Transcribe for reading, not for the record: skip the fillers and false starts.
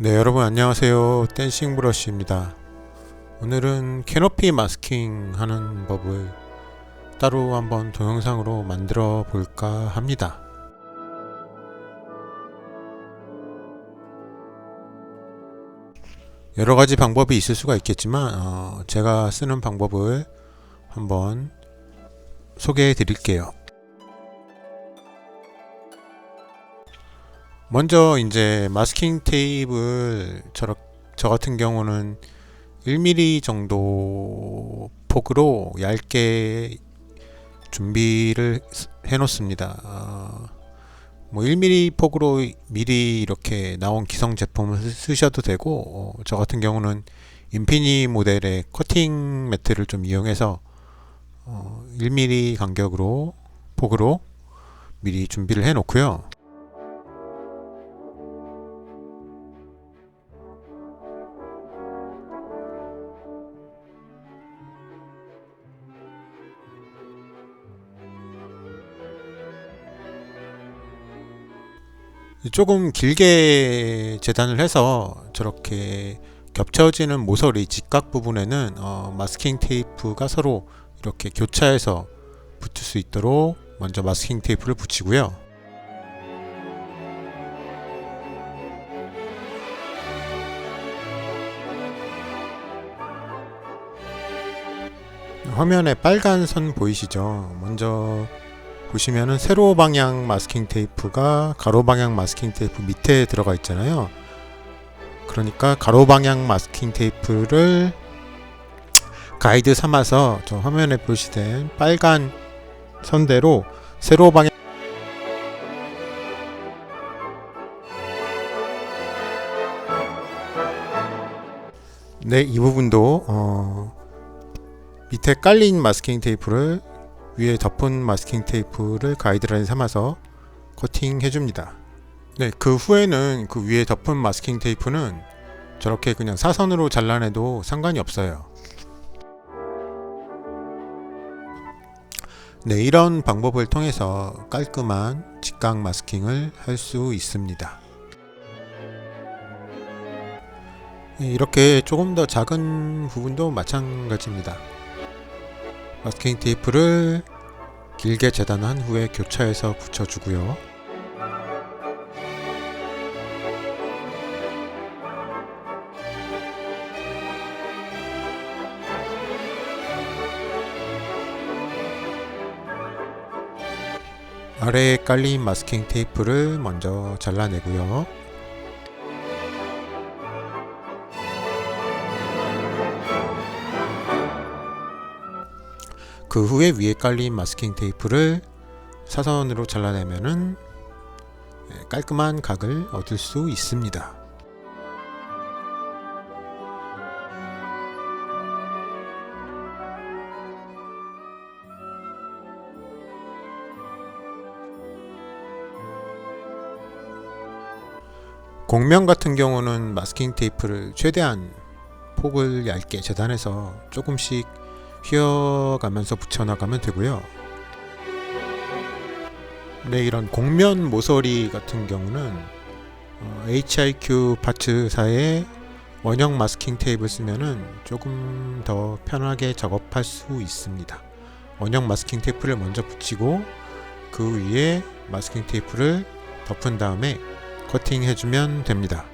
네, 여러분 안녕하세요. 댄싱 브러쉬입니다. 오늘은 캐노피 마스킹 하는 법을 따로 한번 동영상으로 만들어 볼까 합니다. 여러 가지 방법이 있을 수가 있겠지만 제가 쓰는 방법을 한번 소개해 드릴게요. 먼저 이제 마스킹 테이프를 저 같은 경우는 1mm 정도 폭으로 얇게 준비를 해 놓습니다. 뭐 1mm 폭으로 미리 이렇게 나온 기성 제품을 쓰셔도 되고 저 같은 경우는 인피니 모델의 커팅 매트를 좀 이용해서 1mm 간격으로 폭으로 미리 준비를 해 놓고요. 조금 길게 재단을 해서 저렇게 겹쳐지는 모서리 직각 부분에는 마스킹 테이프가 서로 이렇게 교차해서 붙을 수 있도록 먼저 마스킹 테이프를 붙이고요. 화면에 빨간 선 보이시죠? 먼저 보시면은 세로 방향 마스킹 테이프가 가로 방향 마스킹 테이프 밑에 들어가 있잖아요. 그러니까 가로 방향 마스킹 테이프를 가이드 삼아서 저 화면에 표시된 빨간 선대로 세로 방향 네, 이 부분도 밑에 깔린 마스킹 테이프를 위에 덮은 마스킹 테이프를 가이드라인 삼아서 커팅 해줍니다. 네, 그 후에는 그 위에 덮은 마스킹 테이프는 저렇게 그냥 사선으로 잘라내도 상관이 없어요. 네, 이런 방법을 통해서 깔끔한 직각 마스킹을 할 수 있습니다. 이렇게 조금 더 작은 부분도 마찬가지입니다. 마스킹 테이프를 길게 재단한 후에 교차해서 붙여주고요. 아래에 깔린 마스킹 테이프를 먼저 잘라내고요. 그 후에 위에 깔린 마스킹 테이프를 사선으로 잘라내면은 깔끔한 각을 얻을 수 있습니다. 곡면 같은 경우는 마스킹 테이프를 최대한 폭을 얇게 재단해서 조금씩 휘어가면서 붙여나가면 되고요. 네, 이런 곡면 모서리 같은 경우는 HIQ 파츠사의 원형 마스킹 테이프를 쓰면은 조금 더 편하게 작업할 수 있습니다. 원형 마스킹 테이프를 먼저 붙이고 그 위에 마스킹 테이프를 덮은 다음에 커팅 해주면 됩니다.